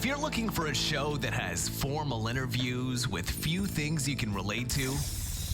If you're looking for a show that has formal interviews with few things you can relate to,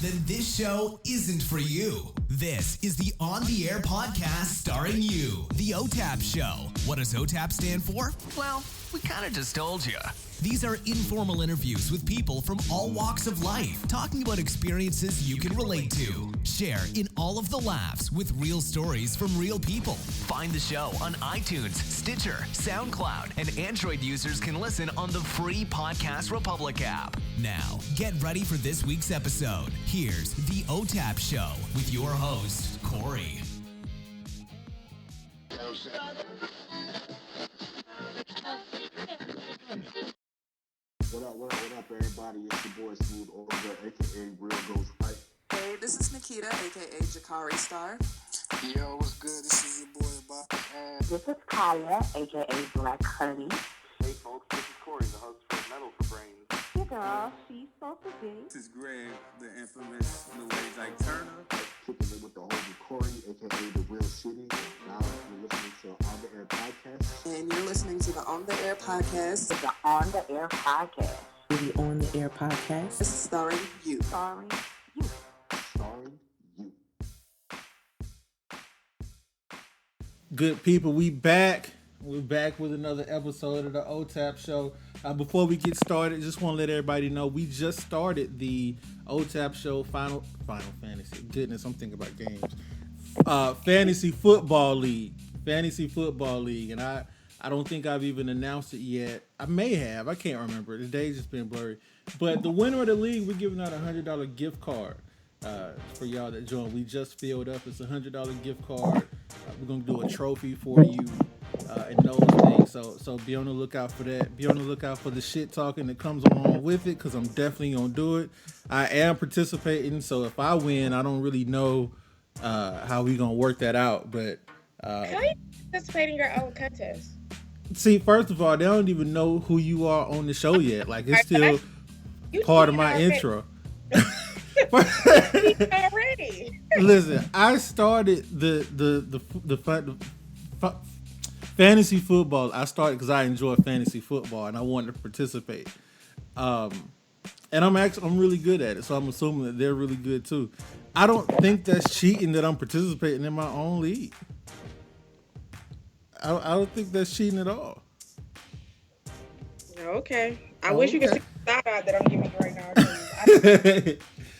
then this show isn't for you. This is the On the Air podcast starring you, the OTAP Show. What does OTAP stand for? Well, we kind of just told you. These are informal interviews with people from all walks of life, talking about experiences you can relate to. Share in all of the laughs with real stories from real people. Find the show on iTunes, Stitcher, SoundCloud, and Android users can listen on the free Podcast Republic app. Now, get ready for this week's episode. Here's the OTAP Show with your host, Corey. What up, everybody? It's your boy Smooth Over, aka Real Ghost White. Hey, this is Chiquita, aka Jakari Star. Yo, what's good? This is your boy Bob. This is Kaya, aka Black Honey. Hey folks, this is Corey, the host for Metal for Brains. Hey girl, she's so pretty. This is Greg, the infamous New Age Ike Turner. Kicking it with the homie Corey, aka The Real Shitty. Now you're listening to On the Air Podcast. And you're listening to the On the Air podcast. The On the Air Podcast. The On the Air podcast. This is starring you. Starring you. Starring you. Good people, we back. We're back with another episode of the OTAP Show. Before we get started, just want to let everybody know we just started the OTAP Show Final Fantasy. Goodness, I'm thinking about games. Fantasy Football League. And I don't think I've even announced it yet. I may have. I can't remember. The day's just been blurry. But the winner of the league, we're giving out a $100 gift card for y'all that join. We just filled up. It's a $100 gift card. We're going to do a trophy for you and those things. So be on the lookout for that. Be on the lookout for the shit talking that comes along with it, because I'm definitely going to do it. I am participating, so if I win, I don't really know how we going to work that out. But how are you participating in your own contest? See, first of all, they don't even know who you are on the show yet. Like, it's still part of my intro. Already. Listen, I started the fantasy football. I started because I enjoy fantasy football and I wanted to participate. And I'm really good at it, so I'm assuming that they're really good too. I don't think that's cheating that I'm participating in my own league. I don't think that's cheating at all. Okay. I wish you could see the thought out that I'm giving you right now.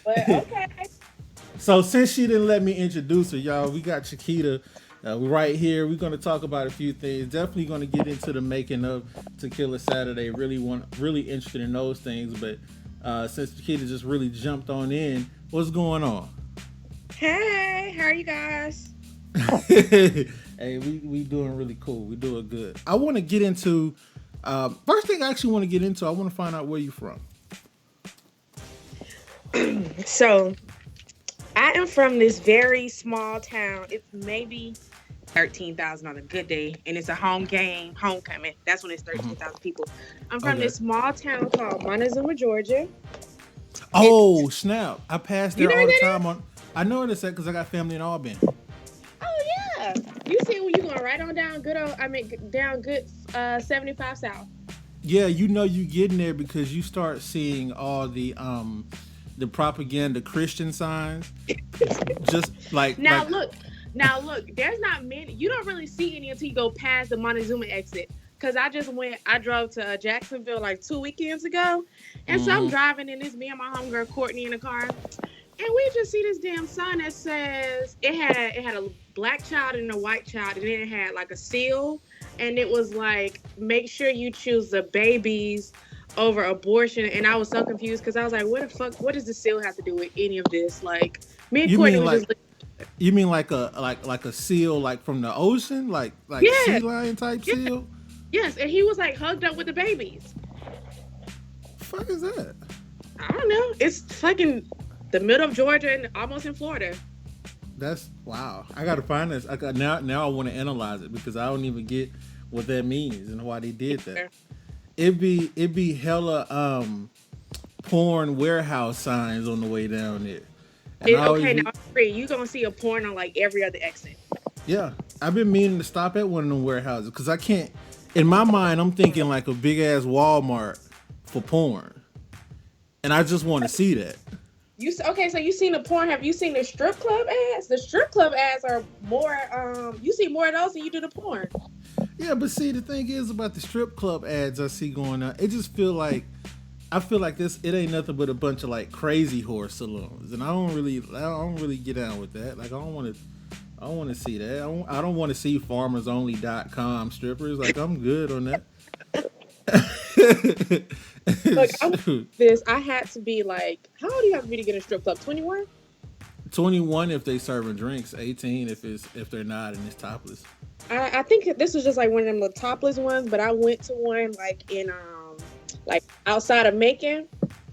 But okay. So since she didn't let me introduce her, y'all, we got Chiquita right here. We're going to talk about a few things. Definitely going to get into the making of Tequila Saturday. Really interested in those things. But since Chiquita just really jumped on in, what's going on? Hey, how are you guys? Hey, we doing really cool. We doing good. I want to get into first thing I actually want to get into. I want to find out where you're from. So, I am from this very small town. It's maybe 13,000 on a good day, and it's a homecoming. That's when it's 13,000 people. I'm from this small town called Montezuma, Georgia. Oh, snap! I pass there all the time. I know where it's at because I got family in Albany. Oh yeah, you see when you going right on down down good 75 South. Yeah, you know you getting there because you start seeing all the propaganda Christian signs. Just like look, there's not many. You don't really see any until you go past the Montezuma exit. Cause I drove to Jacksonville like 2 weekends ago, and so I'm driving, and it's me and my homegirl Courtney in the car, and we just see this damn sign that says it had a black child and a white child, and then it had like a seal, and it was like, make sure you choose the babies over abortion. And I was so confused because I was like, what does the seal have to do with any of this? Like, me and Courtney was just you mean like a seal like from the ocean, like sea lion type seal? Yes, and he was like hugged up with the babies. The fuck is that? I don't know. It's fucking the middle of Georgia and almost in Florida. That's wow. I gotta find this. Now I want to analyze it because I don't even get what that means and why they did that. It'd be hella porn warehouse signs on the way down there. Now you're gonna see a porn on like every other exit. Yeah, I've been meaning to stop at one of them warehouses because I can't. in my mind, I'm thinking like a big ass Walmart for porn, and I just want to see that. So you seen the porn? Have you seen the strip club ads? The strip club ads are more. You see more of those than you do the porn. Yeah, but see, the thing is about the strip club ads I see going on, it just feel like this. It ain't nothing but a bunch of like crazy horse salons, and I don't really get down with that. Like I don't want to see that. I don't want to see farmersonly.com strippers. Like I'm good on that. Look, I had to be like, how old do you have to be to get a strip club? 21? 21 if they serving drinks, 18 if they're not and it's topless. I think this was just like one of them little topless ones, but I went to one like in like outside of Macon.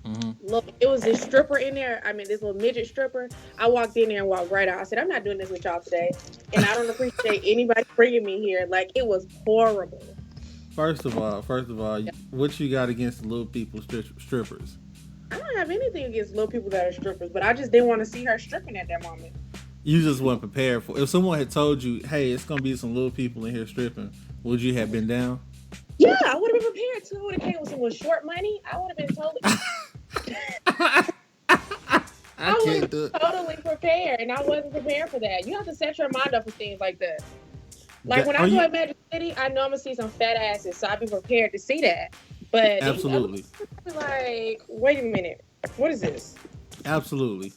Mm-hmm. Look, it was this stripper in there. I mean, this little midget stripper. I walked in there and walked right out. I said, I'm not doing this with y'all today, and I don't appreciate anybody bringing me here. Like it was horrible. First of all, what you got against the little people strippers? I don't have anything against little people that are strippers, but I just didn't want to see her stripping at that moment. You just weren't prepared for. If someone had told you, "Hey, it's gonna be some little people in here stripping," would you have been down? Yeah, I would have been prepared too. I would have came with some little short money. I would have been totally. I was totally prepared, and I wasn't prepared for that. You have to set your mind up for things like that. Like when I go to Magic City, I know I'm gonna see some fat asses, so I'd be prepared to see that. But absolutely, like, wait a minute, what is this? Absolutely.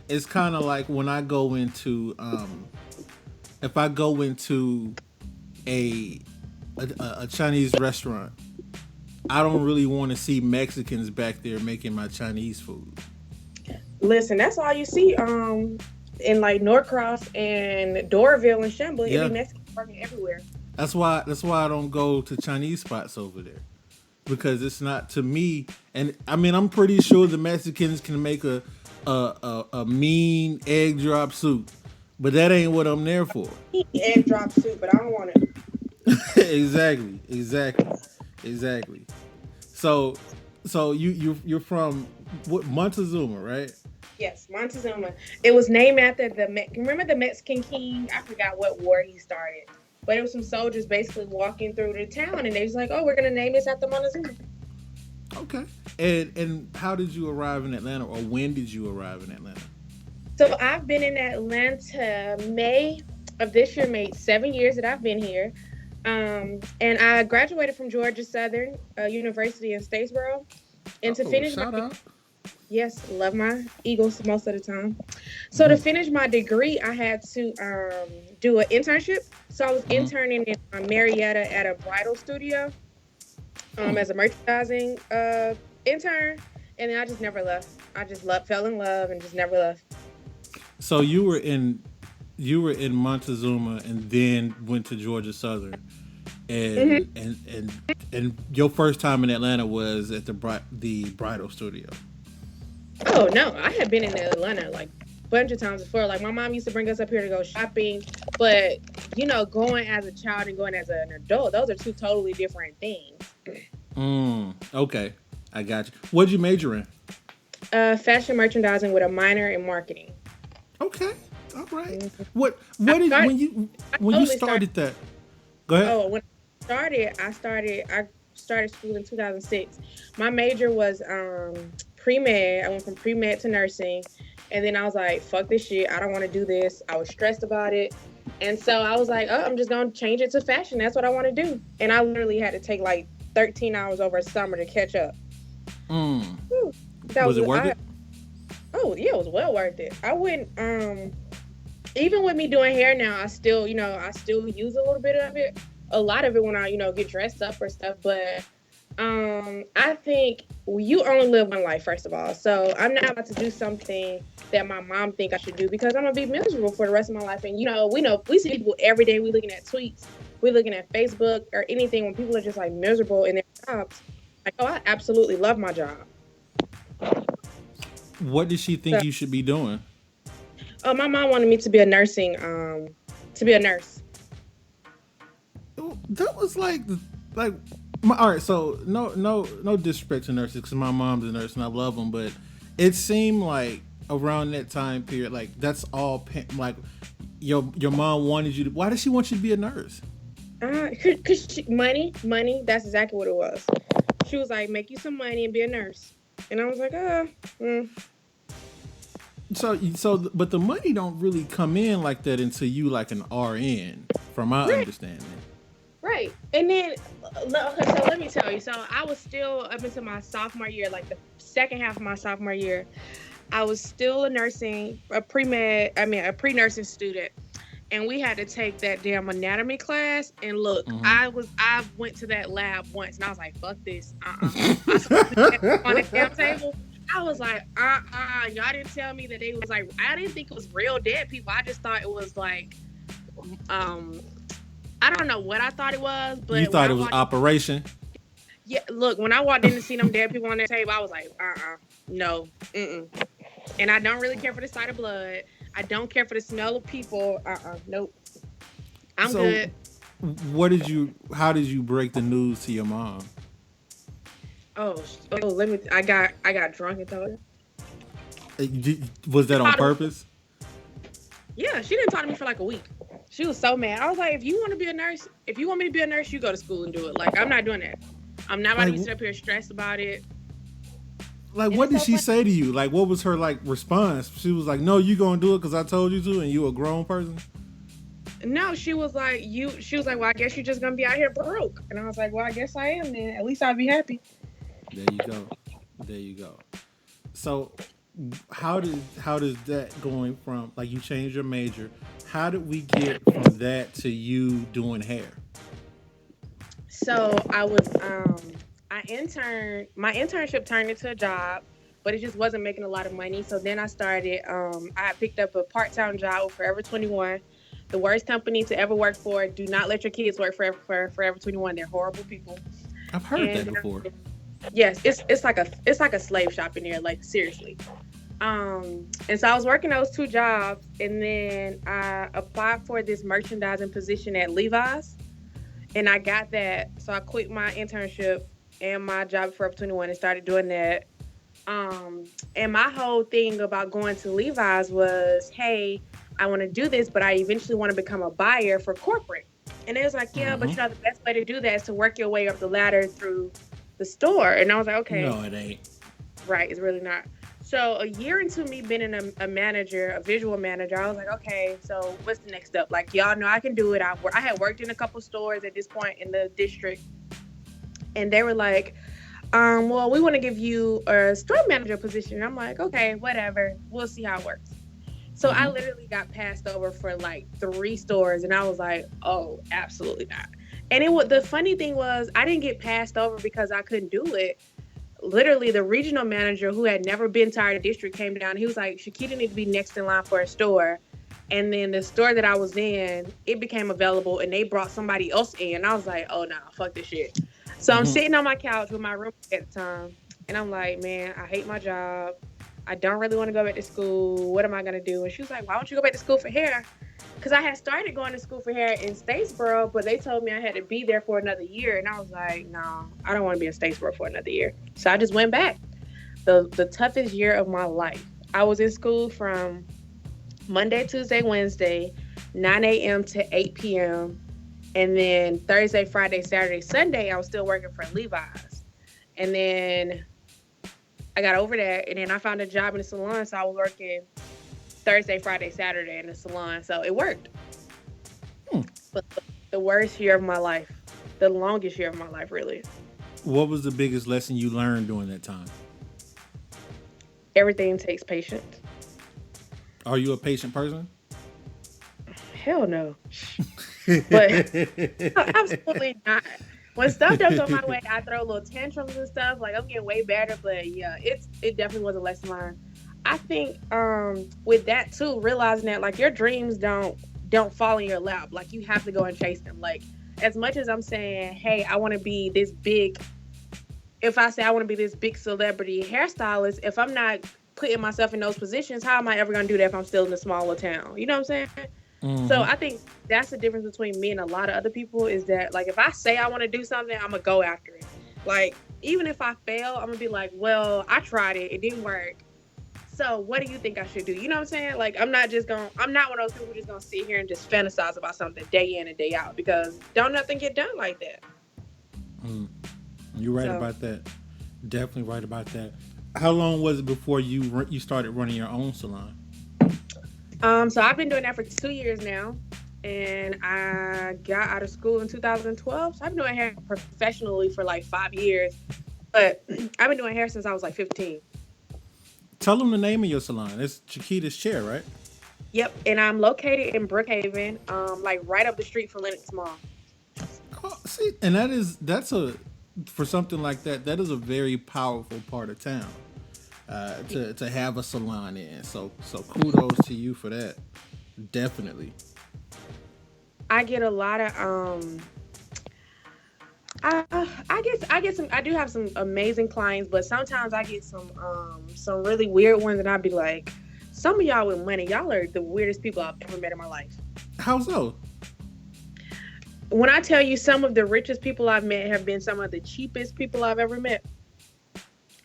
It's kind of like when I go into, if I go into a Chinese restaurant, I don't really want to see Mexicans back there making my Chinese food. Listen, that's all you see. In like Norcross and Doraville and Chambly, it be Mexican working everywhere. That's why I don't go to Chinese spots over there, because it's not to me. And I mean, I'm pretty sure the Mexicans can make a mean egg drop soup, but that ain't what I'm there for. Egg drop soup, but I don't want it. Exactly. So you're from what, Montezuma, right? Yes, Montezuma. It was named after remember the Mexican king? I forgot what war he started. But it was some soldiers basically walking through the town, and they was like, "Oh, we're gonna name this after Montezuma." Okay. And how did you arrive in Atlanta, or when did you arrive in Atlanta? So I've been in Atlanta. May of this year made 7 years that I've been here, and I graduated from Georgia Southern University in Statesboro, and to finish shout out. Yes, love my Eagles most of the time. So to finish my degree, I had to do an internship. So I was interning in Marietta at a bridal studio as a merchandising intern, and then I just never left. I just fell in love and just never left. So you were in Montezuma and then went to Georgia Southern, and your first time in Atlanta was at the bridal studio. Oh no, I had been in Atlanta like a bunch of times before. Like my mom used to bring us up here to go shopping, but going as a child and going as an adult, those are two totally different things. Okay, I got you. What'd you major in? Fashion merchandising with a minor in marketing. Okay, all right. When you started that? Go ahead. Oh, when I started school in 2006. My major was pre-med. I went from pre-med to nursing, and then I was like, fuck this shit, I don't want to do this. I was stressed about it, and so I was like, I'm just gonna change it to fashion. That's what I want to do. And I literally had to take like 13 hours over summer to catch up. Was it worth it? Oh yeah, it was well worth it. I wouldn't even with me doing hair now, I still use a little bit of it, a lot of it when I get dressed up or stuff, but I think you only live one life, first of all. So I'm not about to do something that my mom think I should do, because I'm gonna be miserable for the rest of my life. And we see people every day. We looking at tweets, we looking at Facebook or anything when people are just like miserable in their jobs. Like, I absolutely love my job. What did she think you should be doing? Oh, my mom wanted me to be a nurse. That was all right. So no disrespect to nurses, because my mom's a nurse and I love them, but it seemed like around that time period, like that's all like your mom wanted you to. Why did she want you to be a nurse? Money. That's exactly what it was. She was like, make you some money and be a nurse. And I was like, But the money don't really come in like that until you like an RN, from my understanding. Right. And then, okay, so let me tell you. So I was still up until my sophomore year, like the second half of my sophomore year, I was still a pre-nursing student. And we had to take that damn anatomy class. And look, I went to that lab once and I was like, fuck this. I on the damn table. I was like, y'all didn't tell me that they was like, I didn't think it was real dead people. I just thought it was like, I don't know what I thought it was, but you thought it was operation. Yeah, look, when I walked in to see them dead people on their table, I was like, no, And I don't really care for the sight of blood. I don't care for the smell of people. Nope. I'm good. How did you break the news to your mom? I got drunk and told her. Was that on purpose? Yeah, she didn't talk to me for like a week. She was so mad. I was like, if you want to be a nurse, if you want me to be a nurse, you go to school and do it. Like, I'm not doing that. I'm not about to be sitting up here stressed about it. Like, what did she say to you? Like, what was her like response? She was like, "No, you gonna do it because I told you to, and you a grown person." No, she was like, well, I guess you're just gonna be out here broke. And I was like, well, I guess I am. Then at least I'll be happy. There you go. So, how does that going from like you changed your major? How did we get from that to you doing hair? So I was I interned. My internship turned into a job, but it just wasn't making a lot of money. So then I started. I picked up a part-time job with Forever 21, the worst company to ever work for. Do not let your kids work for Forever 21. They're horrible people. I've heard that before. Yes, it's like a slave shop in there. Like seriously. And so I was working those two jobs, and then I applied for this merchandising position at Levi's, and I got that. So I quit my internship and my job at Forever 21 and started doing that. And my whole thing about going to Levi's was, hey, I want to do this, but I eventually want to become a buyer for corporate. And it was like, yeah, but you know, the best way to do that is to work your way up the ladder through the store. And I was like, okay. No, it ain't. Right, it's really not. So a year into me being a manager, a visual manager, I was like, okay, so what's the next step? Like, y'all know I can do it. I had worked in a couple stores at this point in the district. And they were like, well, we want to give you a store manager position. And I'm like, okay, whatever. We'll see how it works. So I literally got passed over for like 3 stores. And I was like, oh, absolutely not. And the funny thing was, I didn't get passed over because I couldn't do it. Literally, the regional manager who had never been to our district came down. He was like, Chiquita needs to be next in line for a store. And then the store that I was in, it became available and they brought somebody else in. And I was like, oh, no, fuck this shit. So I'm sitting on my couch with my roommate at the time. And I'm like, man, I hate my job. I don't really want to go back to school. What am I going to do? And she was like, why don't you go back to school for hair? Because I had started going to school for hair in Statesboro, but they told me I had to be there for another year. And I was like, no, I don't want to be in Statesboro for another year. So I just went back. The toughest year of my life. I was in school from Monday, Tuesday, Wednesday, 9 a.m. to 8 p.m. And then Thursday, Friday, Saturday, Sunday, I was still working for Levi's. And then I got over that. And then I found a job in the salon. So I was working Thursday, Friday, Saturday in the salon. So it worked. But the worst year of my life, the longest year of my life, really. What was the biggest lesson you learned during that time? Everything takes patience. Are you a patient person? Hell no. But absolutely not. When stuff don't go my way, I throw little tantrums and stuff. Like, I'm getting way better, but yeah, it definitely was a lesson learned. I think with that too, realizing that like your dreams don't fall in your lap. Like, you have to go and chase them. Like, as much as I'm saying, hey, I want to be this big. If I say I want to be this big celebrity hairstylist, if I'm not putting myself in those positions, how am I ever going to do that if I'm still in a smaller town? You know what I'm saying? So I think that's the difference between me and a lot of other people is that, like, if I say I want to do something, I'm going to go after it. Like, even if I fail, I'm going to be like, well, I tried it. It didn't work. So what do you think I should do? You know what I'm saying? Like, I'm not one of those people who's just gonna sit here and just fantasize about something day in and day out, because don't nothing get done like that. You're right about that. Definitely right about that. How long was it before you started running your own salon? So I've been doing that for 2 years now, and I got out of school in 2012. So I've been doing hair professionally for like 5 years, but I've been doing hair since I was like 15. Tell them the name of your salon. It's Chiquita's Chair, right? Yep, and I'm located in Brookhaven, like right up the street from Lenox Mall. Oh, see, and for something like that is a very powerful part of town to have a salon in. So kudos to you for that. Definitely. I get a lot of I get some. I do have some amazing clients, but sometimes I get some really weird ones, and I'd be like, some of y'all with money, y'all are the weirdest people I've ever met in my life. How so? When I tell you, some of the richest people I've met have been some of the cheapest people I've ever met.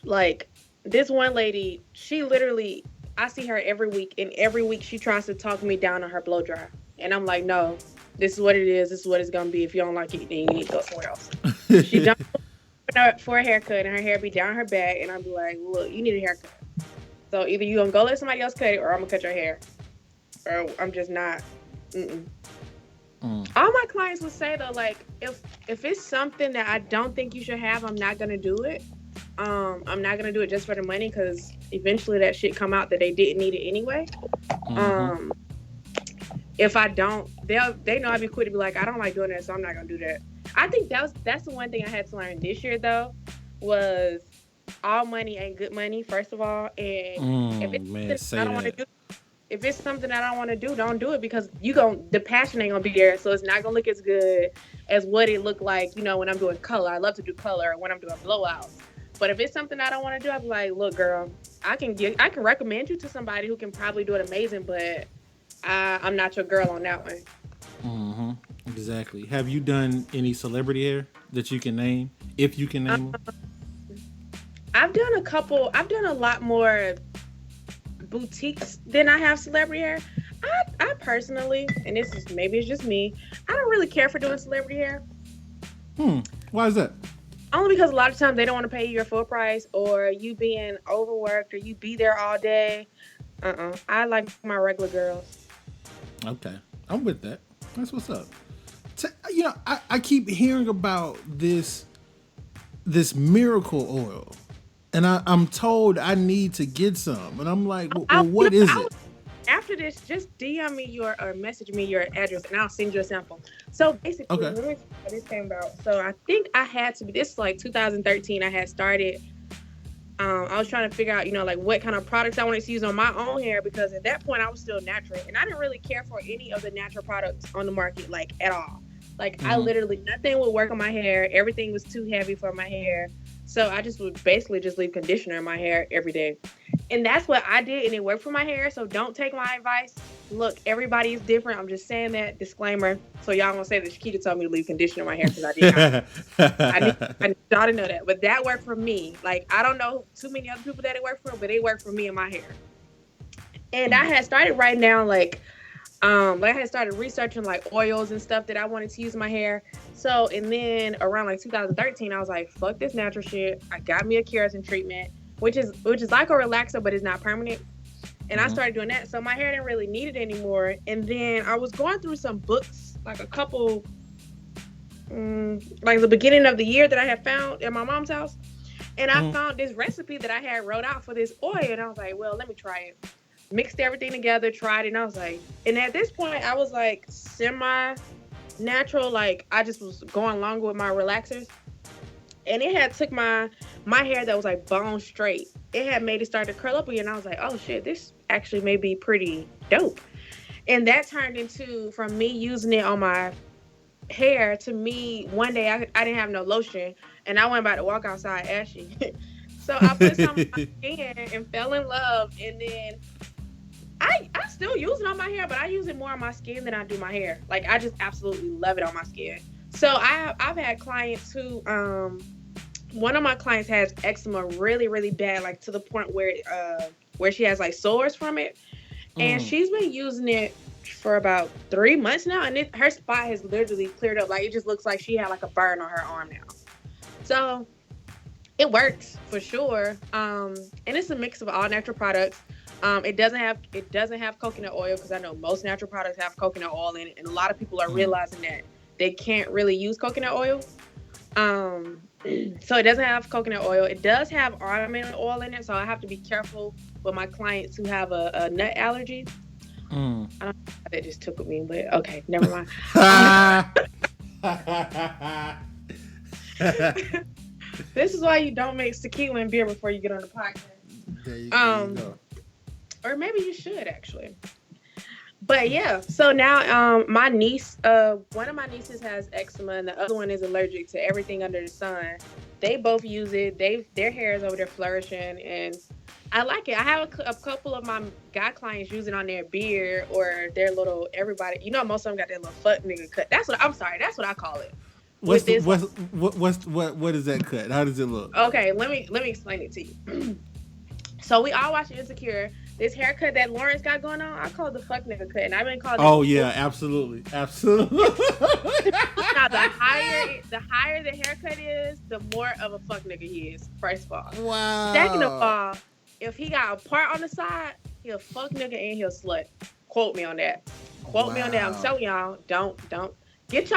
Like, this one lady, she literally, I see her every week, and every week she tries to talk me down on her blow dryer, and I'm like, no. This is what it is. This is what it's going to be. If you don't like it, then you need to go somewhere else. She jumped for a haircut, and her hair be down her back, and I'll be like, look, you need a haircut. So either you going to go let somebody else cut it, or I'm going to cut your hair. Or I'm just not. All my clients would say, though, like, if it's something that I don't think you should have, I'm not going to do it. I'm not going to do it just for the money, because eventually that shit come out that they didn't need it anyway. If I don't, they know I'd be quick to be like, I don't like doing that, so I'm not gonna do that. I think that's the one thing I had to learn this year, though, was all money ain't good money, first of all. And if it's something I don't want to do, don't do it, because the passion ain't gonna be there, so it's not gonna look as good as what it looked like, you know, when I'm doing color. I love to do color, or when I'm doing blowouts. But if it's something I don't want to do, I'd be like, look, girl, I can recommend you to somebody who can probably do it amazing, but I'm not your girl on that one. Exactly. Have you done any celebrity hair that you can name, if you can name them? I've done a couple. I've done a lot more boutiques than I have celebrity hair. I personally, and maybe it's just me, I don't really care for doing celebrity hair. Why is that? Only because a lot of times they don't want to pay you your full price, or you being overworked, or you be there all day. I like my regular girls. Okay, I'm with that. That's what's up. You know, I keep hearing about this miracle oil, and I'm told I need to get some, and I'm like, well, what is it? After this, just DM me or message me your address, and I'll send you a sample. So basically, let me see how this came about. So I think I had to be, this is like 2013. I had started. I was trying to figure out, you know, like what kind of products I wanted to use on my own hair, because at that point I was still natural, and I didn't really care for any of the natural products on the market, like, at all. Like, I literally, nothing would work on my hair. Everything was too heavy for my hair. So I just would basically just leave conditioner in my hair every day. And that's what I did, and it worked for my hair. So don't take my advice. Look, everybody is different. I'm just saying that, disclaimer. So y'all gonna say that Chiquita told me to leave conditioner in my hair, because I did not. I need y'all to know that. But that worked for me. Like, I don't know too many other people that it worked for, but it worked for me and my hair. And I had started writing down, like I had started researching like oils and stuff that I wanted to use in my hair. So, and then around like 2013, I was like, fuck this natural shit. I got me a keratin treatment, which is like a relaxer, but it's not permanent. And I started doing that. So my hair didn't really need it anymore. And then I was going through some books, like a couple, like the beginning of the year that I had found at my mom's house. And I found this recipe that I had wrote out for this oil. And I was like, well, let me try it. Mixed everything together, tried it, and I was like, and at this point, I was like semi-natural, like I just was going along with my relaxers. And it had took my hair that was like bone straight. It had made it start to curl up again. I was like, oh shit, this actually may be pretty dope. And that turned into, from me using it on my hair, to me, one day I didn't have no lotion, and I went about to walk outside ashy. So I put some on my skin and fell in love, and then I still use it on my hair, but I use it more on my skin than I do my hair. Like, I just absolutely love it on my skin. So I've had clients who, one of my clients has eczema really, really bad, like to the point where where she has like sores from it. And she's been using it for about 3 months now, and her spot has literally cleared up. Like, it just looks like she had like a burn on her arm now. So it works for sure. And it's a mix of all natural products. It doesn't have coconut oil, because I know most natural products have coconut oil in it, and a lot of people are realizing that they can't really use coconut oil. So it doesn't have coconut oil. It does have almond oil in it, so I have to be careful with my clients who have a nut allergy. I don't know how that just took with me, but okay, never mind. This is why you don't mix tequila and beer before you get on the podcast. There you go. Or maybe you should, actually. But yeah, so now my niece, one of my nieces has eczema, and the other one is allergic to everything under the sun. They both use it. Their hair is over there flourishing, and I like it. I have a couple of my guy clients using on their beard or their little everybody. You know, most of them got their little fuck nigga cut. That's what I call it. What is that cut? How does it look? Okay, let me explain it to you. So we all watch Insecure. This haircut that Lawrence got going on, I call it the fuck nigga cut, and I've been calling. Oh yeah, absolutely. Now the higher the haircut is, the more of a fuck nigga he is. First of all, wow. Second of all, if he got a part on the side, he'll fuck nigga and he'll slut. Quote me on that. Quote me on that. I'm telling y'all, don't. Get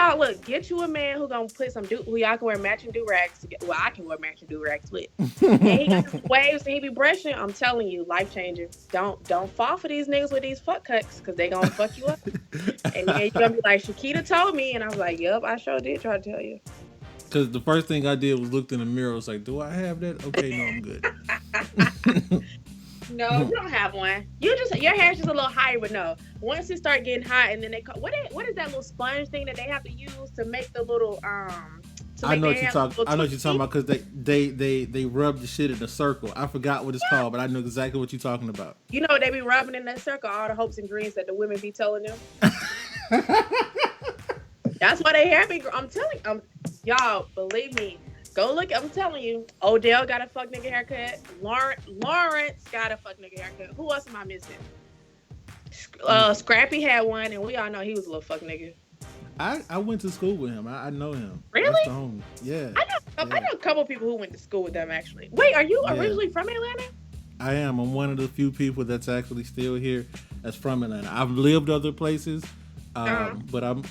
you a man who gonna put who y'all can wear matching do-rags together. Well, I can wear matching do-rags with. And he got waves and he be brushing. I'm telling you, life changing. Don't fall for these niggas with these fuck cuts, because they gonna fuck you up. And then you gonna be like, Chiquita told me, and I was like, yep, I sure did try to tell you. Because the first thing I did was looked in the mirror. I was like, do I have that? Okay, no, I'm good. No, you don't have one. Your hair's just a little higher, but no. Once it start getting hot, and then what is that little sponge thing that they have to use to make the little I know what you're talking about, because they rub the shit in a circle. I forgot what it's called, but I know exactly what you're talking about. You know, they be rubbing in that circle all the hopes and dreams that the women be telling them. That's why they hair be. I'm telling y'all, believe me. Go look. I'm telling you, Odell got a fuck nigga haircut. Lawrence got a fuck nigga haircut. Who else am I missing? Scrappy had one, and we all know he was a little fuck nigga. I went to school with him. I know him. Really? That's the homie. Yeah. I know a couple people who went to school with them, actually. Wait, are you originally from Atlanta? I am. I'm one of the few people that's actually still here that's from Atlanta. I've lived other places, but I'm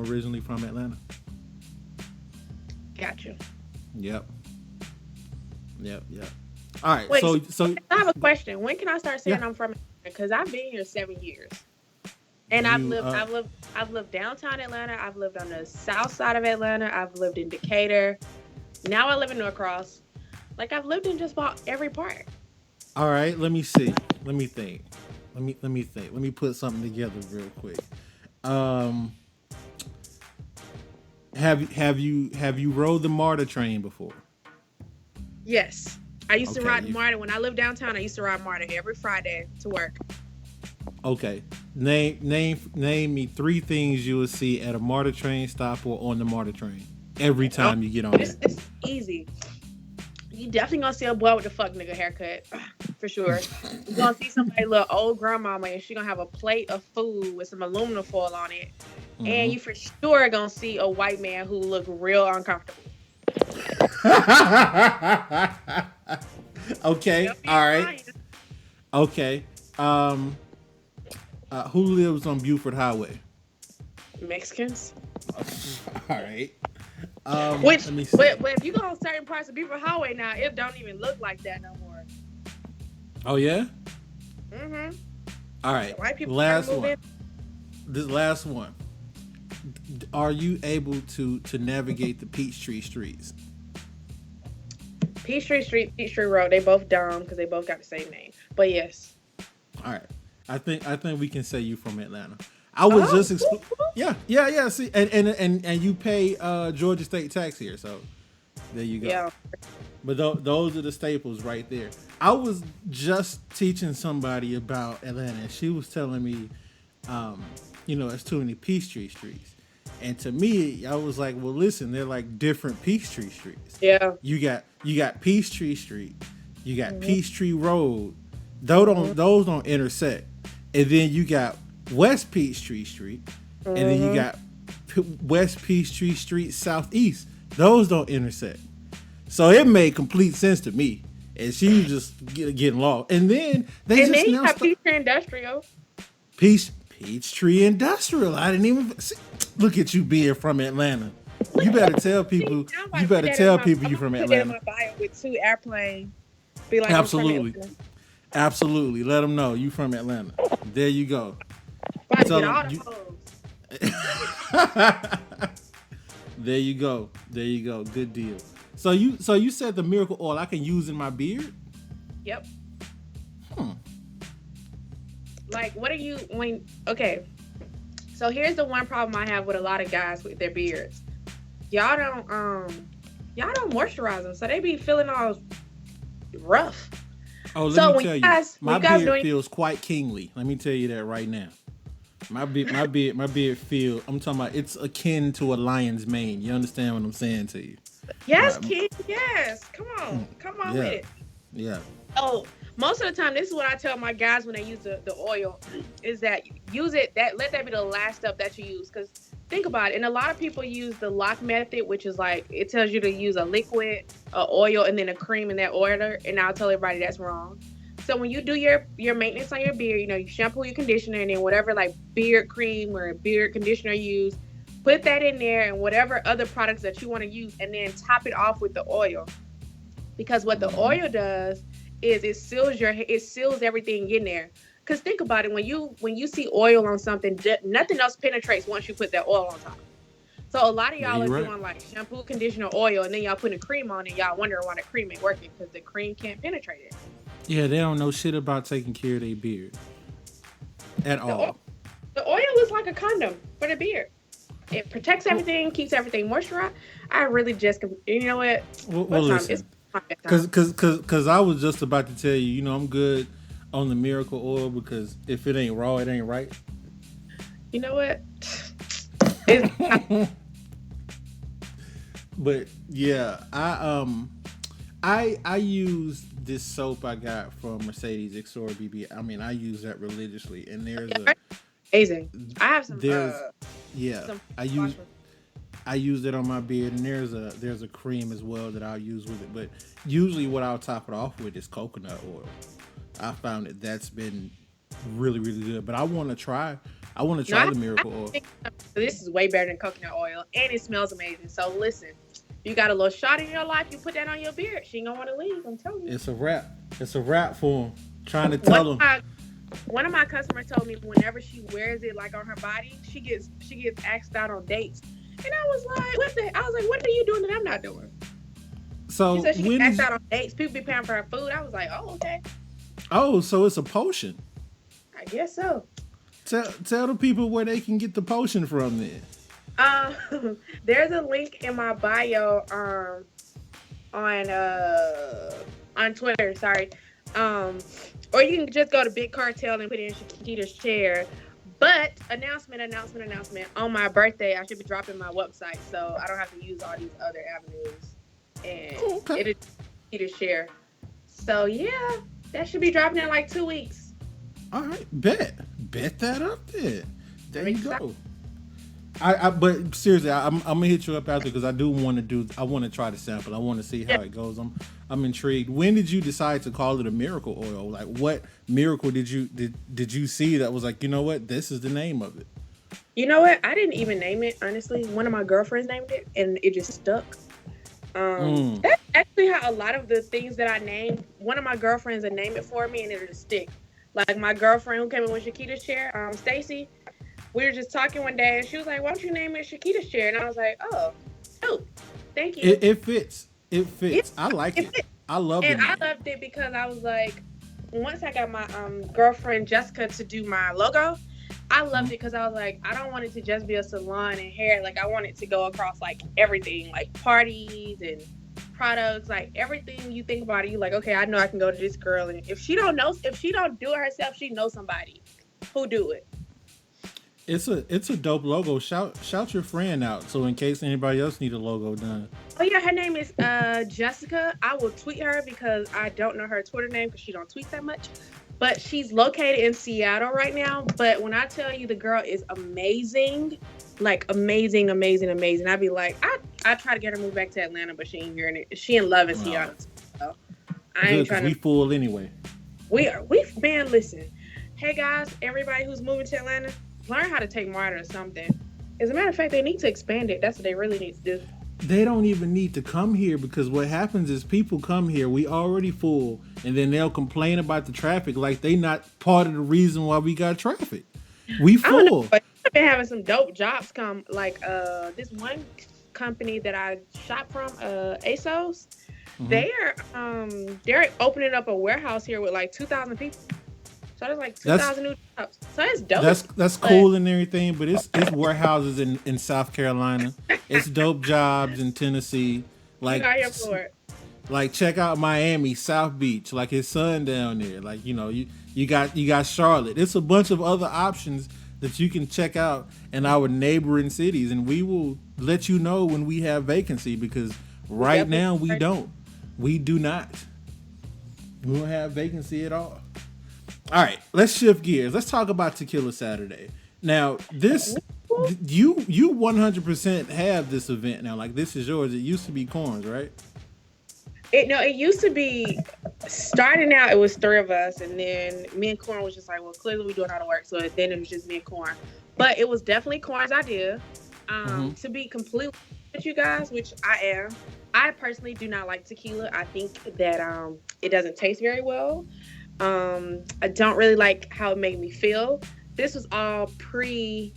originally from Atlanta. Gotcha. Yep. All right. Wait, so I have a question. When can I start saying I'm from Atlanta? Because I've been here 7 years, and I've lived downtown Atlanta. I've lived on the south side of Atlanta. I've lived in Decatur. Now I live in Norcross. Like, I've lived in just about every part. All right. Let me see. Let me think. Let me think. Let me put something together real quick. Have you rode the MARTA train before? Yes. I used to ride MARTA. When I lived downtown, I used to ride MARTA every Friday to work. Okay. Name me 3 things you will see at a MARTA train stop or on the MARTA train every time you get on it. It's easy. You definitely gonna see a boy with a fuck nigga haircut. For sure. You're gonna see somebody, little old grandmama, and she gonna have a plate of food with some aluminum foil on it. Mm-hmm. And you for sure gonna see a white man who look real uncomfortable. Okay. All right. Okay. Who lives on Buford Highway? Mexicans. All right. But if you go on certain parts of Buford Highway now, it don't even look like that no more. Oh yeah. Mhm. All right. White people last one. This last one. Are you able to navigate the Peachtree streets? Peachtree Street, Peachtree Road, they both dumb because they both got the same name. But yes. All right. I think we can say you from Atlanta. I was Yeah. See, and you pay Georgia state tax here, so there you go. Yeah. But those are the staples right there. I was just teaching somebody about Atlanta, and she was telling me, there's too many Peachtree streets. And to me, I was like, well, listen, they're like different Peachtree streets. Yeah. You got Peachtree Street, you got Peachtree Road, Those don't intersect. And then you got West Peachtree Street, and then you got West Peachtree Street Southeast. Those don't intersect. So it made complete sense to me. And she was just getting lost. And then you got Peachtree Industrial. Peachtree Industrial. I didn't even see. Look at you being from Atlanta. You better tell people. You better tell people you're from Atlanta. Put that in my bio with 2 airplanes. Be like, absolutely, absolutely. Let them know you from Atlanta. There you go. There you go. There you go. Good deal. So you said the miracle oil I can use in my beard? Yep. Like, what are you okay. So here's the one problem I have with a lot of guys with their beards. Y'all don't moisturize them, so they be feeling all rough. Oh, let me tell you, my beard feels quite kingly. Let me tell you that right now. My beard feel. I'm talking about. It's akin to a lion's mane. You understand what I'm saying to you? Yes, kid. Yes. Come on with it. Yeah. Oh, most of the time, this is what I tell my guys when they use the oil, is that use it. Let that be the last step that you use. Because think about it, and a lot of people use the lock method, which is like it tells you to use a liquid, a oil, and then a cream in that order. And I'll tell everybody that's wrong. So when you do your maintenance on your beard, you shampoo, your conditioner, and then whatever like beard cream or beard conditioner you use, put that in there and whatever other products that you want to use, and then top it off with the oil. Because what the oil does is it seals everything in there. Because think about it, when you see oil on something, nothing else penetrates once you put that oil on top. So a lot of y'all are doing like shampoo, conditioner, oil, and then y'all putting cream on it. Y'all wondering why the cream ain't working because the cream can't penetrate it. Yeah, they don't know shit about taking care of their beard at all. The oil is like a condom for the beard. It protects everything, keeps everything moisturized. I really just, you know what? Well listen, because I was just about to tell you, I'm good on the miracle oil because if it ain't raw, it ain't right. You know what? But yeah, I use this soap I got from Mercedes Exor BB. I mean, I use that religiously, and there's amazing. I have some. I use it on my beard, and there's a cream as well that I'll use with it. But usually, what I'll top it off with is coconut oil. I found that's been really, really good. But I want to try the miracle oil. This is way better than coconut oil, and it smells amazing. So listen. You got a little shot in your life, you put that on your beard. She ain't gonna want to leave, I'm telling you. It's a wrap. It's a wrap for him. Trying to tell him. One of my customers told me whenever she wears it like on her body, she gets asked out on dates. And I was like, what are you doing that I'm not doing? So she said she gets asked out on dates. People be paying for her food. I was like, oh, okay. Oh, so it's a potion. I guess so. Tell the people where they can get the potion from then. There's a link in my bio on Twitter, sorry. Or you can just go to Big Cartel and put in Chiquita's chair. But announcement. On my birthday, I should be dropping my website, so I don't have to use all these other avenues. And it'll Chiquita's share. So yeah, that should be dropping in like 2 weeks. All right, bet that up there. There you go. But seriously, I'm gonna hit you up after because I want to try the sample. I want to see how it goes. I'm intrigued. When did you decide to call it a miracle oil? Like, what miracle did you see that was like, you know what, this is the name of it? You know what? I didn't even name it, honestly. One of my girlfriends named it, and it just stuck. That's actually how a lot of the things that I named, one of my girlfriends would name it for me, and it'll just stick. Like my girlfriend who came in with Chiquita's chair, Stacy. We were just talking one day, and she was like, why don't you name it Chiquita's chair? And I was like, oh, thank you. It fits. I like it. I love it. And I loved it because I was like, once I got my girlfriend Jessica to do my logo, I loved it because I was like, I don't want it to just be a salon and hair. Like, I want it to go across, like, everything, like parties and products, like everything you think about it. You like, okay, I know I can go to this girl, and if she don't do it herself, she knows somebody who do it. It's a dope logo. Shout your friend out, so in case anybody else need a logo done. Oh yeah, her name is Jessica. I will tweet her because I don't know her Twitter name because she don't tweet that much. but she's located in Seattle right now. But when I tell you the girl is amazing, like amazing. I'd be like, I try to get her moved back to Atlanta, but she ain't hearing it. She in love in Seattle. So I ain't trying to. We full anyway. Man, listen. Hey guys, everybody who's moving to Atlanta, learn how to take MARTA or something. As a matter of fact, they need to expand it. That's what they really need to do. They don't even need to come here, because what happens is people come here, we already full, and then they'll complain about the traffic like they not part of the reason why we got traffic. We full. I've been having some dope jobs come, like this one company that I shop from, ASOS. Mm-hmm. They're opening up a warehouse here with like 2,000 people. So there's like 2,000 new jobs. So it's dope. That's cool and everything, but it's warehouses in South Carolina. It's dope jobs in Tennessee. Like, check out Miami, South Beach. Like, his son down there. Like, you got Charlotte. It's a bunch of other options that you can check out in our neighboring cities, and we will let you know when we have vacancy, because right now we don't. We do not. We don't have vacancy at all. All right, let's shift gears. Let's talk about Tequila Saturday. Now, this you 100% have this event now. Like, this is yours. It used to be Corn's, right? It used to be, starting out, it was 3 of us, and then me and Corn was just like, well, clearly we doing all the work, so then it was just me and Corn. But it was definitely Corn's idea. To be completely with you guys, which I am. I personally do not like tequila. I think that it doesn't taste very well. I don't really like how it made me feel. This was all pre-April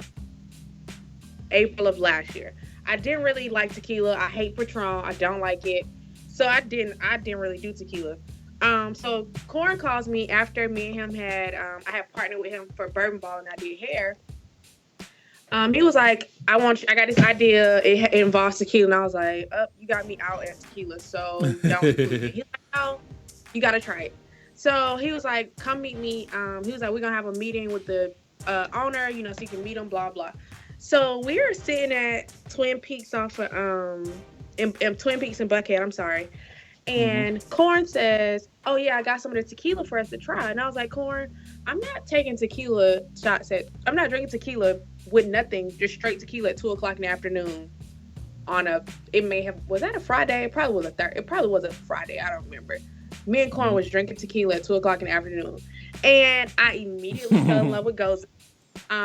of last year. I didn't really like tequila. I hate Patron. I don't like it. So I didn't really do tequila. So Corn calls me after me and him had, I had partnered with him for Bourbon Ball and I did hair. He was like, I got this idea. It involves tequila. And I was like, you got me out at tequila. So don't do it. He's like, no, you got to try it. So he was like, come meet me. He was like, we're going to have a meeting with the owner, so you can meet him, blah, blah. So we were sitting at Twin Peaks off of, in Twin Peaks and Buckhead, I'm sorry. And Corn says, oh yeah, I got some of the tequila for us to try. And I was like, Corn, I'm not taking tequila shots I'm not drinking tequila with nothing, just straight tequila at 2:00 in the afternoon was that a Friday? It probably was a Friday. I don't remember. Me and Corn was drinking tequila at 2:00 in the afternoon. And I immediately fell in love with Goza.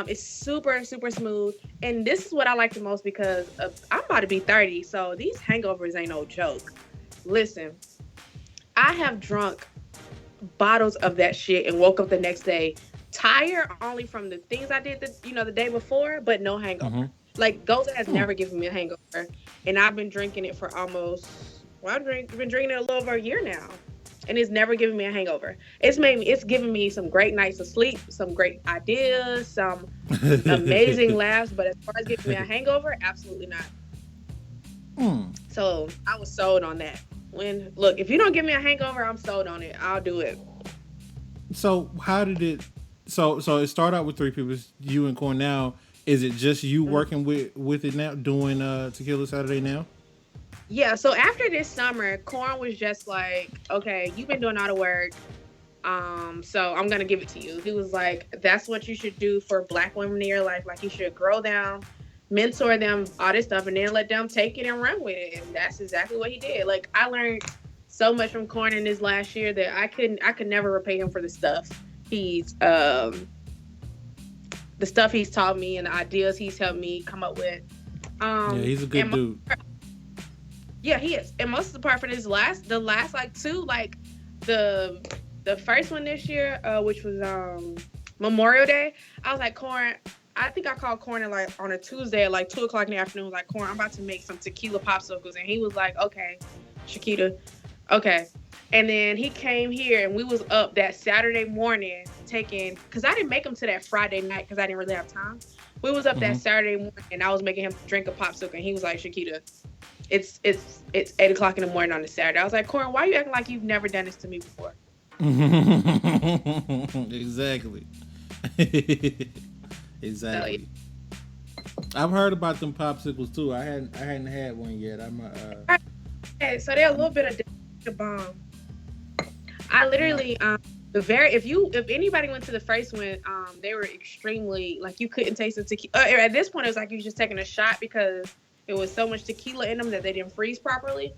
It's super, super smooth. And this is what I like the most because I'm about to be 30. So these hangovers ain't no joke. Listen, I have drunk bottles of that shit and woke up the next day tired only from the things I did the day before, but no hangover. Like, Goza has never given me a hangover. And I've been drinking it for almost, I've been drinking it a little over a year now. And it's never given me a hangover. It's given me some great nights of sleep, some great ideas, some amazing laughs. But as far as giving me a hangover, absolutely not. So I was sold on that. If you don't give me a hangover, I'm sold on it. I'll do it. So how did it? So it started out with 3 people. You and Corn. Now, is it just you working with it now, doing Tequila Saturday now? Yeah, so after this summer, Corn was just like, okay, you've been doing all the work, so I'm going to give it to you. He was like, that's what you should do for Black women in your life. Like, you should grow them, mentor them, all this stuff, and then let them take it and run with it. And that's exactly what he did. Like, I learned so much from Corn in this last year that I could never repay him for the stuff he's taught me and the ideas he's helped me come up with. Yeah, he's a good dude. Yeah, he is. And most of the part for the last like 2, like the first one this year, which was Memorial Day, I was like, Corn, I think I called Corn on a Tuesday at like 2:00 in the afternoon. I was like, Corn, I'm about to make some tequila popsicles. And he was like, okay, Chiquita, okay. And then he came here and we was up that Saturday morning because I didn't make them to that Friday night because I didn't really have time. We was up that Saturday morning and I was making him drink a popsicle and he was like, Chiquita, it's 8:00 in the morning on a Saturday. I was like, Corn, why are you acting like you've never done this to me before? Exactly. Exactly. I've heard about them popsicles too. I hadn't had one yet. So they're a little bit of the bomb. I literally if anybody went to the first one, they were extremely like you couldn't taste the tequila. At this point, it was like you were just taking a shot because it was so much tequila in them that they didn't freeze properly.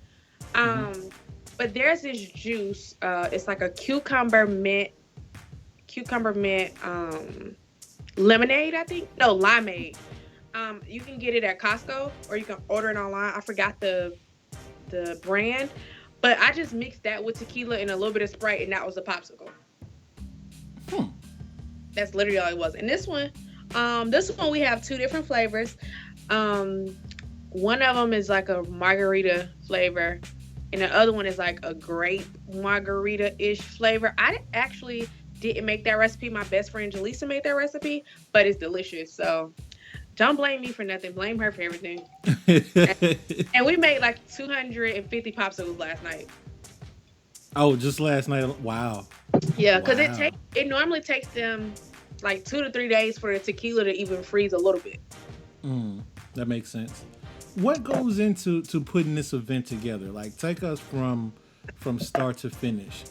But there's this juice. It's like a cucumber mint lemonade, I think. No, limeade. You can get it at Costco or you can order it online. I forgot the brand, but I just mixed that with tequila and a little bit of Sprite, and that was a popsicle. That's literally all it was. And this one we have two different flavors. One of them is like a margarita flavor, and the other one is like a grape margarita-ish flavor. I actually didn't make that recipe. My best friend Jaleesa made that recipe, but it's delicious. So don't blame me for nothing. Blame her for everything. And we made like 250 popsicles last night. Oh, just last night. Wow. Yeah, because it normally takes them like 2 to 3 days for the tequila to even freeze a little bit. That makes sense. What goes into putting this event together? Like, take us from start to finish.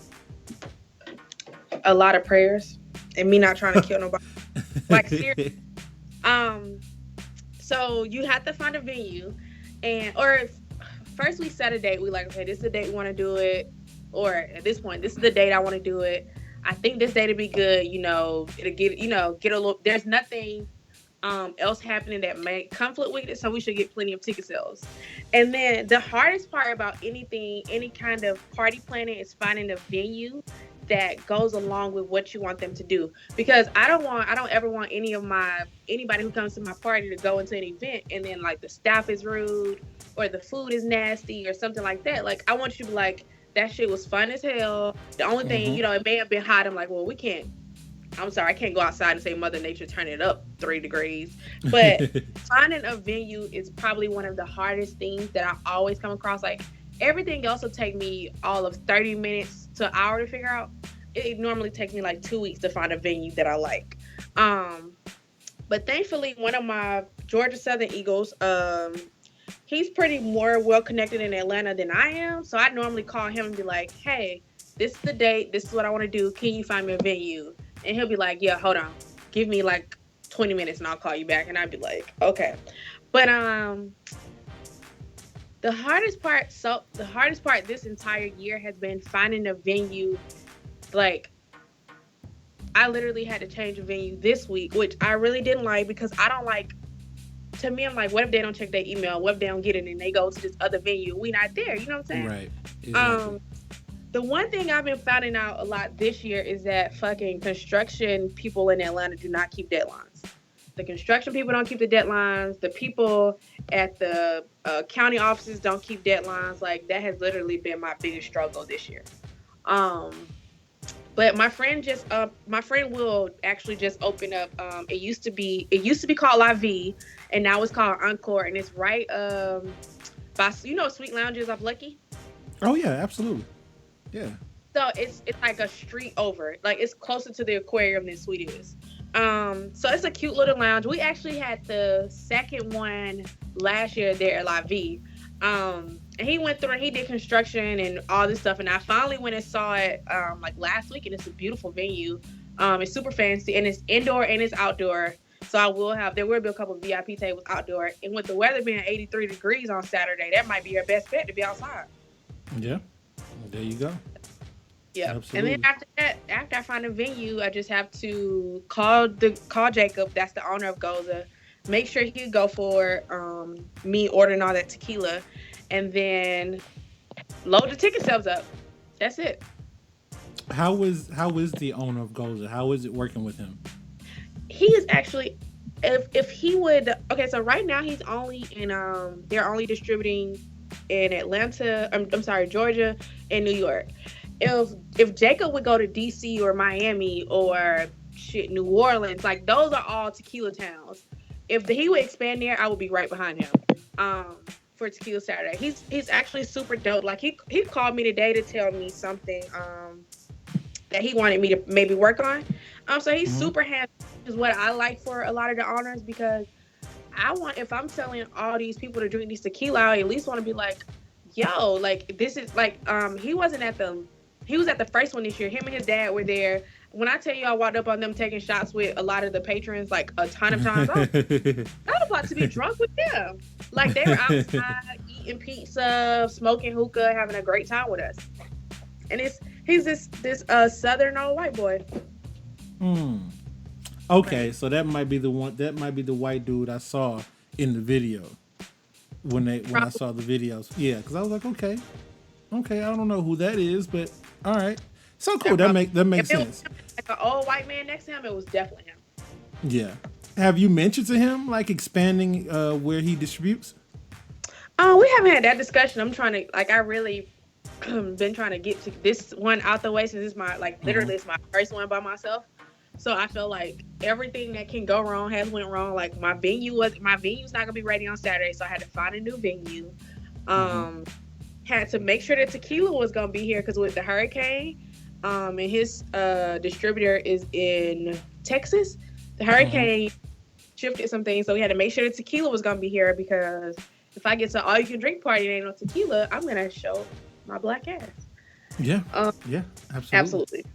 A lot of prayers and me not trying to kill nobody. Like, seriously. So you have to find a venue, or first we set a date. We like, okay, this is the date we want to do it. Or at this point, this is the date I want to do it. I think this date will be good. It'll get a little. There's nothing else happening that may conflict with it, so we should get plenty of ticket sales. And then the hardest part about any kind of party planning is finding a venue that goes along with what you want them to do. Because I don't ever want anybody who comes to my party to go into an event and then like the staff is rude or the food is nasty or something like that. Like, I want you to be like, that shit was fun as hell. The only thing, it may have been hot. I'm like, well, I can't go outside and say Mother Nature turn it up 3 degrees. But finding a venue is probably one of the hardest things that I always come across. Like, everything else will take me all of 30 minutes to an hour to figure out. It normally takes me like 2 weeks to find a venue that I like. But thankfully, one of my Georgia Southern Eagles, he's pretty more well-connected in Atlanta than I am. So I normally call him and be like, hey, this is the date. This is what I want to do. Can you find me a venue? And he'll be like, yeah, hold on. Give me like 20 minutes and I'll call you back. And I'd be like, okay. But the hardest part this entire year has been finding a venue. Like, I literally had to change a venue this week, which I really didn't like because I don't like. To me, I'm like, what if they don't check their email? What if they don't get it and they go to this other venue? We not there. You know what I'm saying? Right. Exactly. The one thing I've been finding out a lot this year is that fucking construction people in Atlanta do not keep deadlines. The construction people don't keep the deadlines. The people at the county offices don't keep deadlines. Like, that has literally been my biggest struggle this year. But my friend will actually just open up. It used to be called La Vie, and now it's called Encore, and it's right by Sweet Lounges off Lucky. Oh yeah, absolutely, yeah. So it's like a street over. Like, it's closer to the aquarium than Sweet is. So it's a cute little lounge. We actually had the second one last year there at La Vie. And he went through and he did construction and all this stuff. And I finally went and saw it like last week, and it's a beautiful venue. It's super fancy, and it's indoor and it's outdoor. So there will be a couple of VIP tables outdoor. And with the weather being 83 degrees on Saturday, that might be your best bet to be outside. Yeah, there you go. Yeah. Absolutely. And then after that, after I find a venue, I just have to call Jacob, that's the owner of Goza, make sure he go for me ordering all that tequila, and then load the ticket sales up. That's it. How is the owner of Goza? How is it working with him? He is actually, if he would, okay, so right now he's only in they're only distributing in Atlanta, Georgia and New York. If Jacob would go to DC or Miami or New Orleans, like, those are all tequila towns. If he would expand there, I would be right behind him for Tequila Saturday. He's actually super dope. Like, he called me today to tell me something that he wanted me to maybe work on. So he's super handsome, is what I like for a lot of the owners, because if I'm telling all these people to drink these tequila, I at least want to be like, yo, like, this is like, he wasn't at the He was at the first one this year. Him and his dad were there. When I tell you I walked up on them taking shots with a lot of the patrons, like a ton of times, I was about to be drunk with them. Like they were outside eating pizza, smoking hookah, having a great time with us. And he's this southern old white boy. Okay, so that might be the one. That might be the white dude I saw in the video when I saw the videos. Yeah, because I was like, okay, I don't know who that is, but all right. So cool. That makes sense. Like an old white man next to him, it was definitely him. Yeah. Have you mentioned to him like expanding where he distributes? We haven't had that discussion. I'm trying to I really been trying to get to this one out the way since it's my literally it's my first one by myself. So I feel like everything that can go wrong has went wrong. Like my venue's not gonna be ready on Saturday, so I had to find a new venue. Had to make sure that tequila was gonna be here because with the hurricane. And his distributor is in Texas. The hurricane shifted some things, so we had to make sure the tequila was gonna be here because if I get to all you can drink party and ain't no tequila, I'm gonna show my black ass. Yeah. Yeah, absolutely.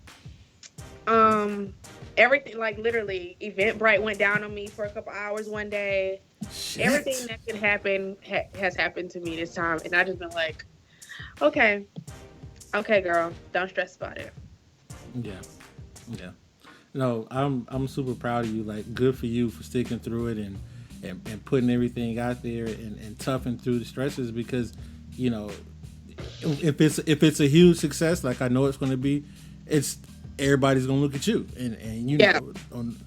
Everything literally, Eventbrite went down on me for a couple hours one day. Shit. Everything that could happen has happened to me this time, and I just been like, okay, girl, don't stress about it. Yeah. No, I'm super proud of you. Like, good for you for sticking through it and putting everything out there and toughing through the stresses because, you know, if it's a huge success, like I know it's going to be, everybody's going to look at you and you know,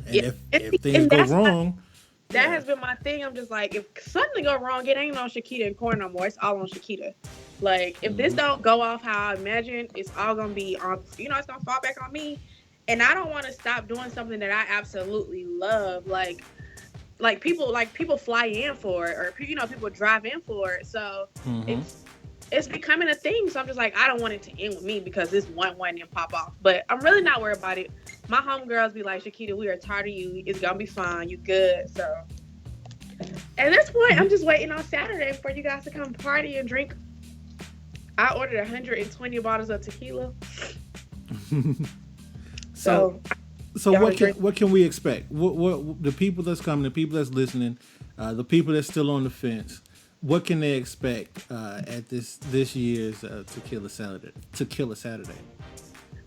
if things go wrong. That has been my thing. I'm just like, if something go wrong, it ain't on Chiquita and Corn no more. It's all on Chiquita. Like, if this don't go off how I imagine, it's all gonna be on. You know, it's gonna fall back on me. And I don't want to stop doing something that I absolutely love. Like people fly in for it, or people drive in for it. So it's becoming a thing. So I'm just like, I don't want it to end with me because this one didn't pop off. But I'm really not worried about it. My homegirls be like, Chiquita, we are tired of you. It's gonna be fine. You good. So at this point, I'm just waiting on Saturday for you guys to come party and drink. I ordered 120 bottles of tequila. So what can we expect? What the people that's coming, the people that's listening, the people that's still on the fence, what can they expect at this year's Tequila Saturday?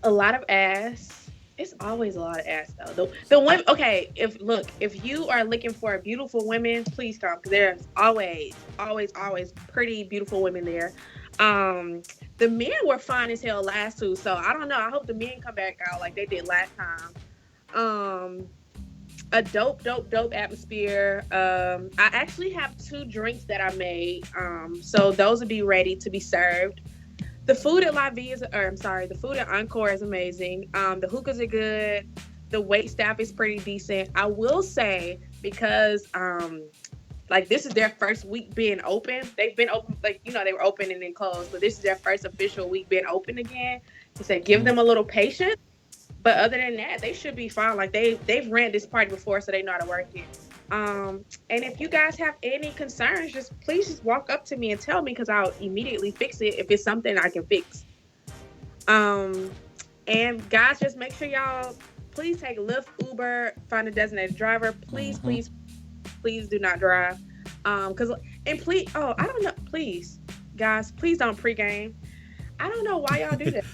A lot of ass. It's always a lot of ass though. The women. Okay, if you are looking for beautiful women, please come because there's always pretty beautiful women there. The men were fine as hell last two, so I don't know. I hope the men come back out like they did last time. A dope atmosphere. I actually have 2 drinks that I made. So those will be ready to be served. The food at the food at Encore is amazing. The hookahs are good. The wait staff is pretty decent. I will say because this is their first week being open. They've been open, they were open and then closed, but this is their first official week being open again. He said, give them a little patience. But other than that, they should be fine. Like they've ran this party before, so they know how to work it. And if you guys have any concerns, please walk up to me and tell me because I'll immediately fix it if it's something I can fix. And guys, just make sure y'all please take Lyft, Uber, find a designated driver. Please do not drive. I don't know. Please, guys, please don't pregame. I don't know why y'all do that.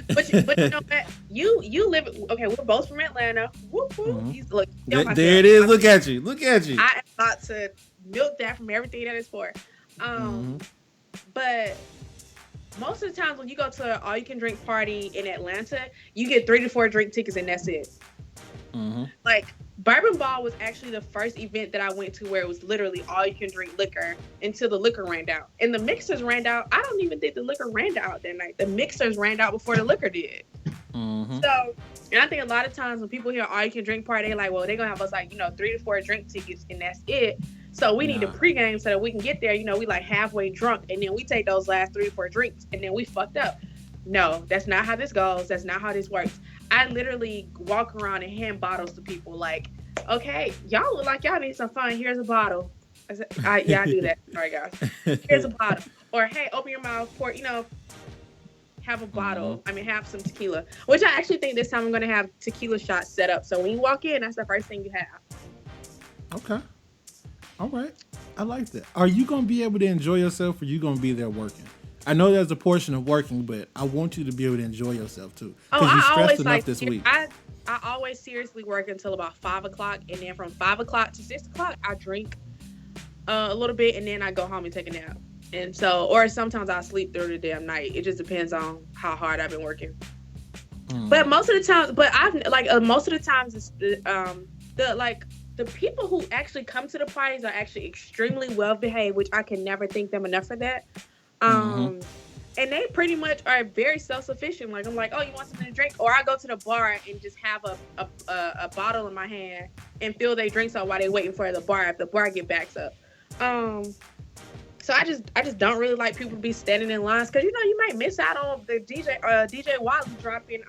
but you know what? You live. Okay, we're both from Atlanta. Whoop, whoop. Look, there it is. Look at you. I am about to milk that from everything that is for. But most of the times when you go to an all-you-can-drink party in Atlanta, you get 3 to 4 drink tickets and that's it. Like Bourbon Ball was actually the first event that I went to where it was literally all you can drink liquor until the liquor ran out. And the mixers ran out. I don't even think the liquor ran out that night. The mixers ran out before the liquor did. So, and I think a lot of times when people hear all you can drink party, they're like, well, they're going to have us 3 to 4 drink tickets and that's it. So we need to pregame so that we can get there. We halfway drunk and then we take those last 3 to 4 drinks and then we fucked up. No, that's not how this goes. That's not how this works. I literally walk around and hand bottles to people like, okay, y'all look like y'all need some fun. Here's a bottle. I do that. Sorry, guys. Here's a bottle. Or, hey, open your mouth. Pour, have have a bottle. I mean, have some tequila, which I actually think this time I'm going to have tequila shots set up. So when you walk in, that's the first thing you have. Okay. All right. I like that. Are you going to be able to enjoy yourself, or are you going to be there working? I know there's a portion of working, but I want you to be able to enjoy yourself too. Because you're stressed enough this week. I always seriously work until about 5 o'clock, and then from 5 o'clock to 6 o'clock, I drink a little bit, and then I go home and take a nap. And so, or sometimes I sleep through the damn night. It just depends on how hard I've been working. But most of the times, most of the times, it's the people who actually come to the parties are actually extremely well behaved, which I can never thank them enough for that. And they pretty much are very self-sufficient. Like, I'm like, oh, you want something to drink? Or I go to the bar and just have a bottle in my hand and fill their drinks up while they're waiting for the bar if the bar get backs up. So I just don't really like people to be standing in lines, because you might miss out on the DJ Wally dropping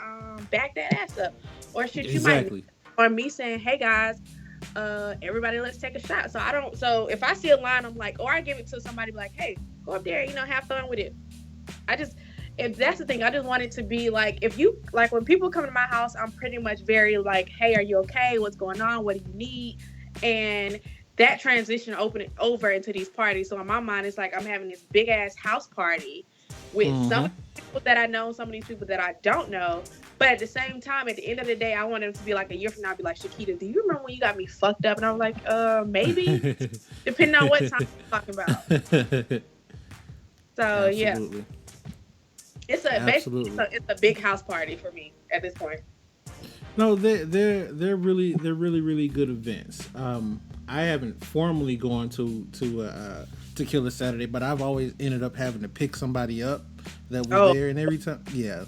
back that ass up, or shit. Exactly. You might, or me saying, hey guys, everybody let's take a shot. So if I see a line, I'm like, or I give it to somebody like, hey, go up there, have fun with it. If that's the thing, I just want it to be like, when people come to my house, I'm pretty much very like, hey, are you okay? What's going on? What do you need? And that transition over into these parties. So in my mind, it's like I'm having this big ass house party with some people that I know, some of these people that I don't know. But at the same time, at the end of the day, I want them to be like a year from now, be like, Chiquita, do you remember when you got me fucked up? And I'm like, maybe, depending on what time you're talking about. So Absolutely. It's a big house party for me at this point. No, they're really good events. I haven't formally gone to Tequila Saturday, but I've always ended up having to pick somebody up that was there, and every time,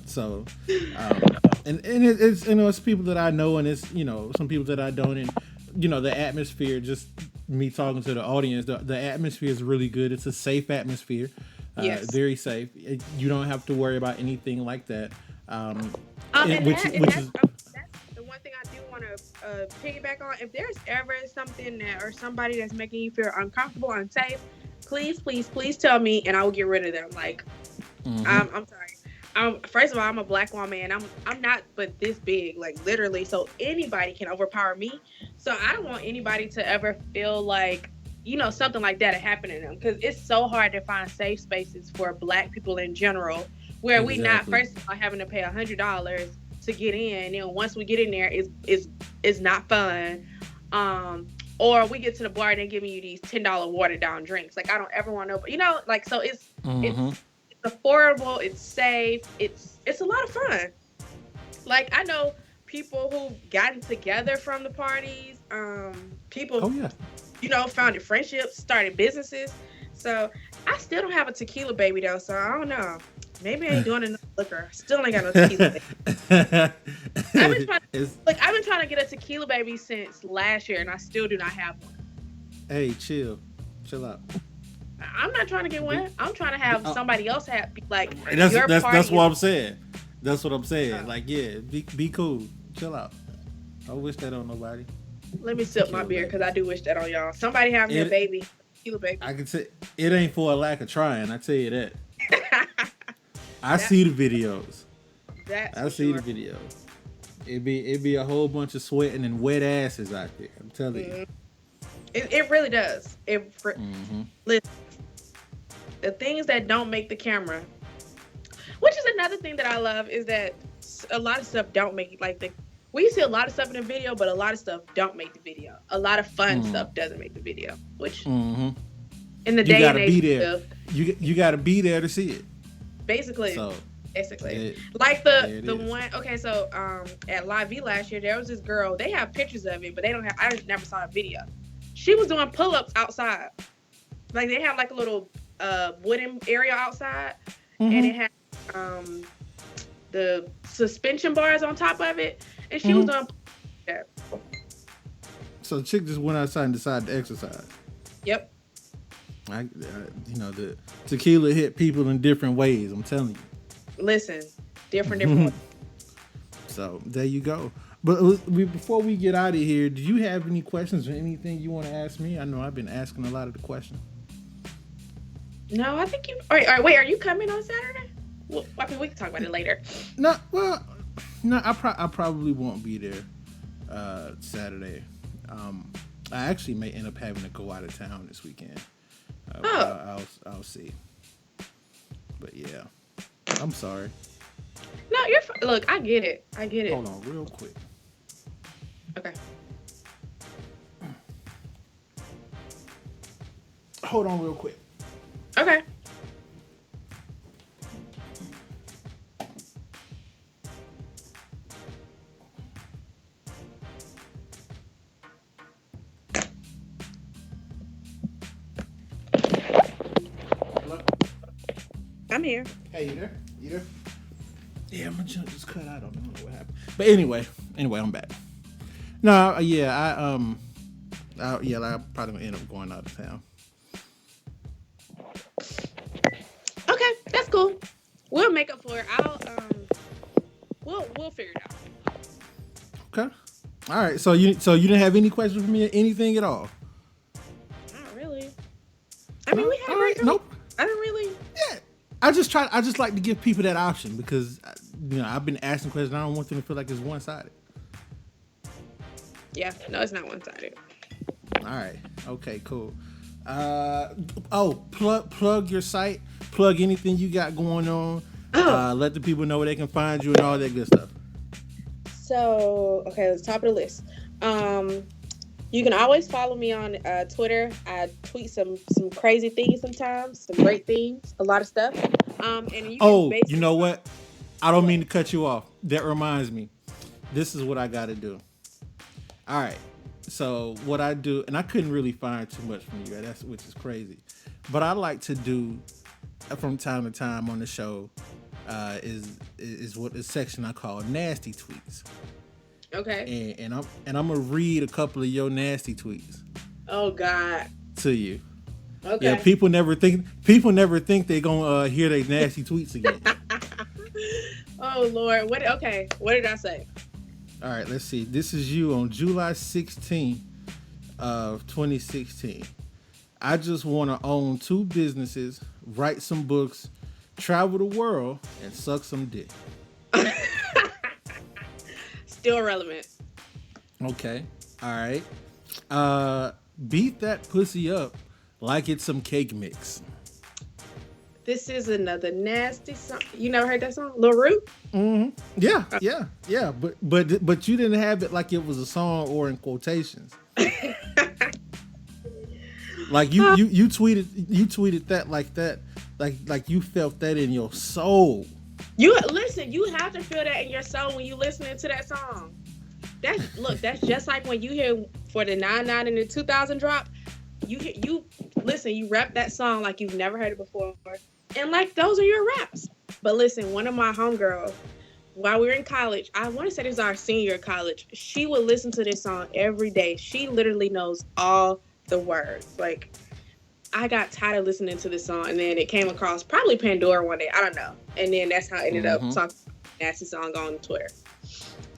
So, and it's people that I know, and it's some people that I don't, and the atmosphere. Just me talking to the audience, the atmosphere is really good. It's a safe atmosphere, very safe. You don't have to worry about anything like that. Which is the one thing I do want to piggyback on. If there's ever something or somebody that's making you feel uncomfortable, unsafe, please tell me, and I will get rid of them. Like, I'm sorry. First of all, I'm a black woman, and I'm not but this big, like literally. So anybody can overpower me. So I don't want anybody to ever feel like something like that happen to them, because it's so hard to find safe spaces for black people in general, where we not first of all having to pay $100 to get in, and once we get in there, it's not fun. Or we get to the bar and they're giving you these $10 watered down drinks. Like, I don't ever want to, so it's affordable, it's safe, it's a lot of fun. Like, I know people who've gotten together from the parties, people founded friendships, started businesses. So I still don't have a tequila baby though, so I don't know. Maybe I ain't doing enough liquor. Still ain't got no tequila baby. I've been trying to get a tequila baby since last year, and I still do not have one. Hey, chill out. I'm not trying to get one. I'm trying to have somebody else like. That's what I'm saying. That's what I'm saying. Like, yeah, be cool. Chill out. I wish that on nobody. Let me sip my beer, because I do wish that on y'all. Somebody have me a baby. Tequila baby. I can say it ain't for a lack of trying. I tell you that. I see the videos. I see the videos. It'd be a whole bunch of sweating and wet asses out there. I'm telling you. It really does. Listen, the things that don't make the camera, which is another thing that I love, is that a lot of stuff don't make we see a lot of stuff in the video, but a lot of stuff don't make the video. A lot of fun stuff doesn't make the video, which in the day and age, you gotta be there to see it. Basically. Like the one, okay, so at Live V last year, there was this girl. They have pictures of it, but I just never saw a video. She was doing pull-ups outside. Like, they have like a little wooden area outside, and it had the suspension bars on top of it, and she was doing that. So the chick just went outside and decided to exercise. Yep. The tequila hit people in different ways. I'm telling you. Listen, different ways. So there you go. But before we get out of here, do you have any questions or anything you want to ask me? I know I've been asking a lot of the questions. No, I think you. All right, wait. Are you coming on Saturday? Well, I mean, we can talk about it later. No, I probably won't be there Saturday. I actually may end up having to go out of town this weekend. I'll see. But yeah, I'm sorry. No, you're fine. Look, I get it. Hold on, real quick. Okay. Hold on, real quick. Okay. I'm here. Hey, you there? Yeah, my junk just cut out. I don't know what happened. But anyway, I'm back. No, yeah, I'm probably gonna end up going out of town. Okay, that's cool. We'll make up for it. We'll figure it out. Okay. All right. So you didn't have any questions for me or anything at all? Not really. I mean, we had. All right. Nope. I don't really. Yeah. I just like to give people that option because I've been asking questions. I don't want them to feel like it's one-sided. Yeah. No, it's not one-sided. All right. Okay. Cool. Plug your site. Plug anything you got going on. Let the people know where they can find you and all that good stuff. So, okay, at the top of the list. You can always follow me on Twitter. I tweet some crazy things sometimes, some great things, a lot of stuff. And you know what? I don't mean to cut you off. That reminds me. This is what I got to do. All right. So what I do, and I couldn't really find too much from you, which is crazy. But I like to do from time to time on the show is what the section I call nasty tweets. Okay. And I'm gonna read a couple of your nasty tweets. Oh God. To you. Okay. Yeah, people never think they're gonna hear their nasty tweets again. Oh Lord. What did I say? All right, let's see. This is you on July 16th of 2016. I just want to own 2 businesses, write some books, travel the world, and suck some dick. Still relevant. Okay. All right. Beat that pussy up like it's some cake mix. This is another nasty song. You never heard that song? Lil Root? Mm-hmm. Yeah. But you didn't have it like it was a song or in quotations. Like you tweeted that like that, like you felt that in your soul. You have to feel that in your soul when you listening to that song. That's just like when you hear For the 99 and the 2000 drop. You listen, you rap that song like you've never heard it before, and like those are your raps. But listen, one of my homegirls, while we were in college, I want to say this was our senior year of college, she would listen to this song every day. She literally knows all the words. Like, I got tired of listening to this song, and then it came across probably Pandora one day. I don't know. And then that's how I ended up talking nasty song on Twitter.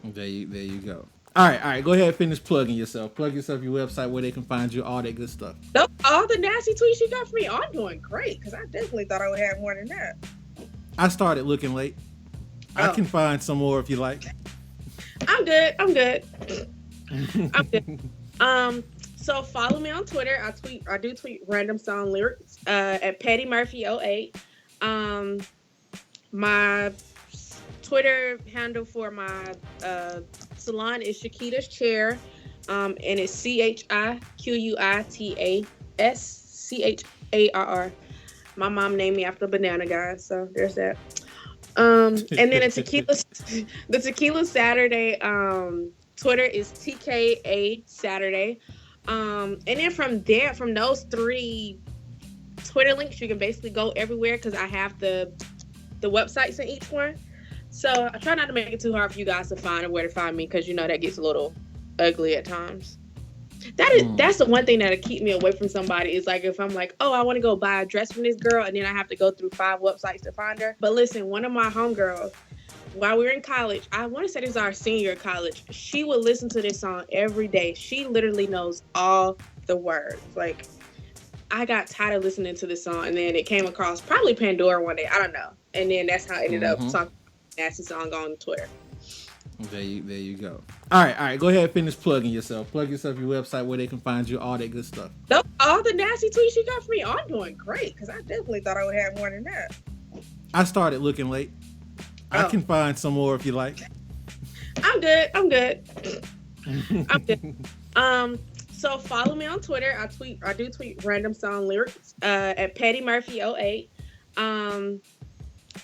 There you go. All right. Go ahead and finish plugging yourself. Plug yourself, your website, where they can find you, all that good stuff. All the nasty tweets you got from me, I'm doing great, because I definitely thought I would have more than that. I started looking late. I can find some more if you like. I'm good. I'm good. So follow me on Twitter. I do tweet random song lyrics at Patty Murphy 08. My Twitter handle for my salon is Chiquita's Chair, and it's Chiquitascharr. My mom named me after a banana, guys, so there's that. And then the Tequila Saturday Twitter is TKA Saturday. And then from those 3 Twitter links, you can basically go everywhere because I have the websites in each one. So I try not to make it too hard for you guys to find where to find me, because that gets a little ugly at times. That's the one thing that'll keep me away from somebody, is like if I'm like, oh, I want to go buy a dress from this girl, and then I have to go through 5 websites to find her. But listen, one of my homegirls, while we were in college, I want to say this was our senior year of college, she would listen to this song every day. She literally knows all the words. Like, I got tired of listening to this song, and then it came across probably Pandora one day. I don't know. And then that's how I ended up talking nasty song on Twitter. There you go. All right. Go ahead and finish plugging yourself. Plug yourself, your website, where they can find you, all that good stuff. All the nasty tweets you got from me, I'm doing great because I definitely thought I would have more than that. I started looking late. I can find some more if you like. I'm good. I'm good. So follow me on Twitter. I do tweet random song lyrics at Patty Murphy 08.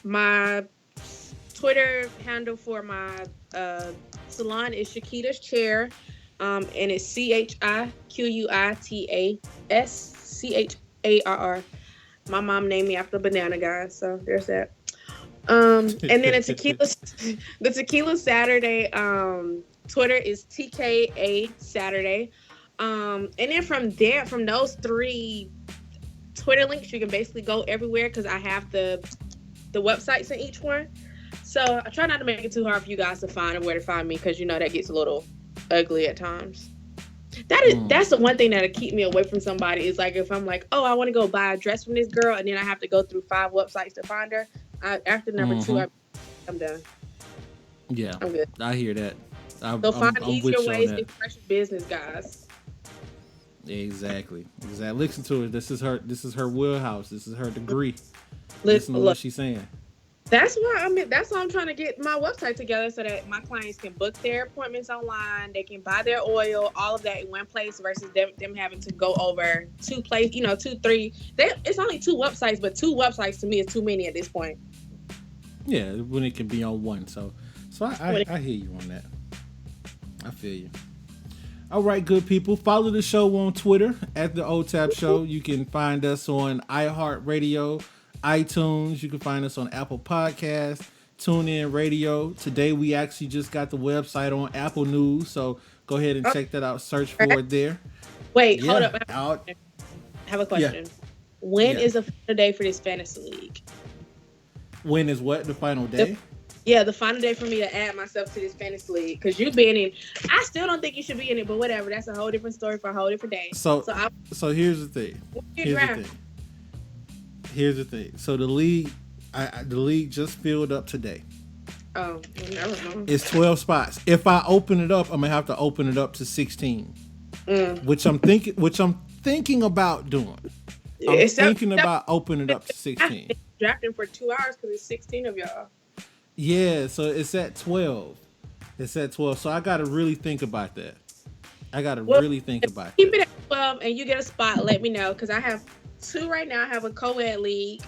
My Twitter handle for my salon is Chiquita's Chair, and it's ChiquitaSCharr. My mom named me after a banana, guys, so there's that. And then the Tequila Saturday Twitter is TKA Saturday. And then from those 3 Twitter links, you can basically go everywhere because I have the websites in each one. So I try not to make it too hard for you guys to find and where to find me because that gets a little ugly at times. That's the one thing that'll keep me away from somebody is like if I'm like, oh, I want to go buy a dress from this girl and then I have to go through 5 websites to find her. After number 2, I'm done. Yeah, I'm good. I hear that. Find easier ways to express your business, guys. Exactly. Listen to her. This is her wheelhouse. This is her degree. Listen to what she's saying. That's why I'm trying to get my website together so that my clients can book their appointments online. They can buy their oil, all of that in one place versus them having to go over 2 places, 2, 3. It's only 2 websites, but 2 websites to me is too many at this point. Yeah, when it can be on one. So I hear you on that. I feel you. All right, good people. Follow the show on Twitter at the OTAP Show. You can find us on iHeartRadio, iTunes. You can find us on Apple Podcasts, TuneIn Radio. Today we actually just got the website on Apple News, so go ahead and check that out. Search for it there. Wait, hold up. I have a question. Yeah. When is the final day for this fantasy league? When is what? The final day? The final day for me to add myself to this fantasy league because you've been in. I still don't think you should be in it, but whatever. That's a whole different story for a whole different day. So here's the thing. Here's the thing. So the league just filled up today. Oh, never know. It's 12 spots. If I open it up, I'm gonna have to open it up to 16, which I'm thinking about doing. I'm thinking about opening it up to 16. Drafting for 2 hours because it's 16 of y'all. Yeah, so it's at 12. So I got to really think about that. Keep it at 12 and you get a spot, let me know because I have 2 right now. I have a co-ed league.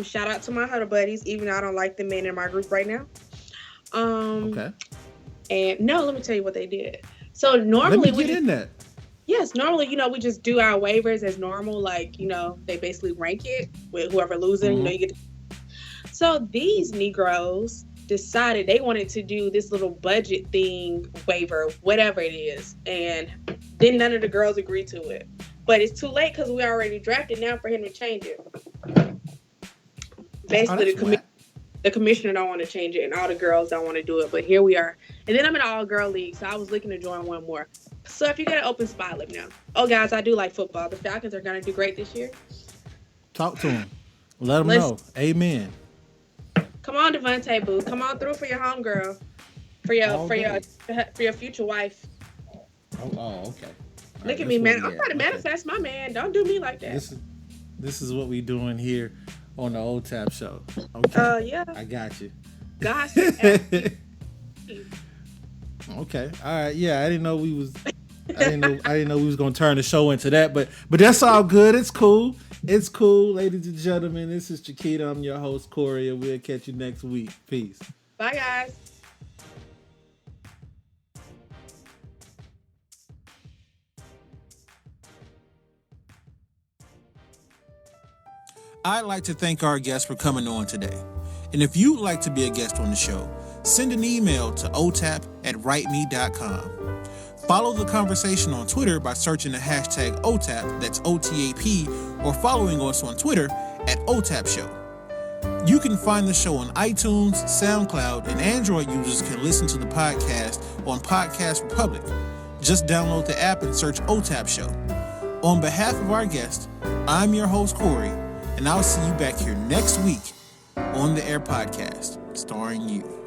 Shout out to my huddle buddies, even though I don't like the men in my group right now. Okay. And no, let me tell you what they did. So normally we get in that. Yes, normally, we just do our waivers as normal. Like, they basically rank it with whoever loses. You get. So these Negroes decided they wanted to do this little budget thing waiver, whatever it is, and then none of the girls agreed to it. But it's too late because we already drafted now for him to change it. Basically, the commissioner don't want to change it, and all the girls don't want to do it. But here we are. And then I'm in an all-girl league, so I was looking to join one more. So if you get an open spot, let me know. Oh, guys, I do like football. The Falcons are going to do great this year. Talk to them. Let them know. Amen. Come on, Devontae Boo. Come on through for your homegirl. For your future wife. Oh, okay. Look at me, man. I'm trying to manifest my man. Don't do me like that. This is what we doing here on the OTAP Show. Okay. Yeah. I got you. Gosh. Okay. All right. Yeah, I didn't know we was gonna turn the show into that, but that's all good. It's cool. It's cool, ladies and gentlemen. This is Chiquita. I'm your host, Corey, and we'll catch you next week. Peace. Bye, guys. I'd like to thank our guests for coming on today. And if you'd like to be a guest on the show, send an email to otap@writeme.com. Follow the conversation on Twitter by searching the hashtag OTAP, that's OTAP, or following us on Twitter at OTAP Show. You can find the show on iTunes, SoundCloud, and Android users can listen to the podcast on Podcast Republic. Just download the app and search OTAP Show. On behalf of our guest, I'm your host, Corey, and I'll see you back here next week On the Air Podcast, starring you.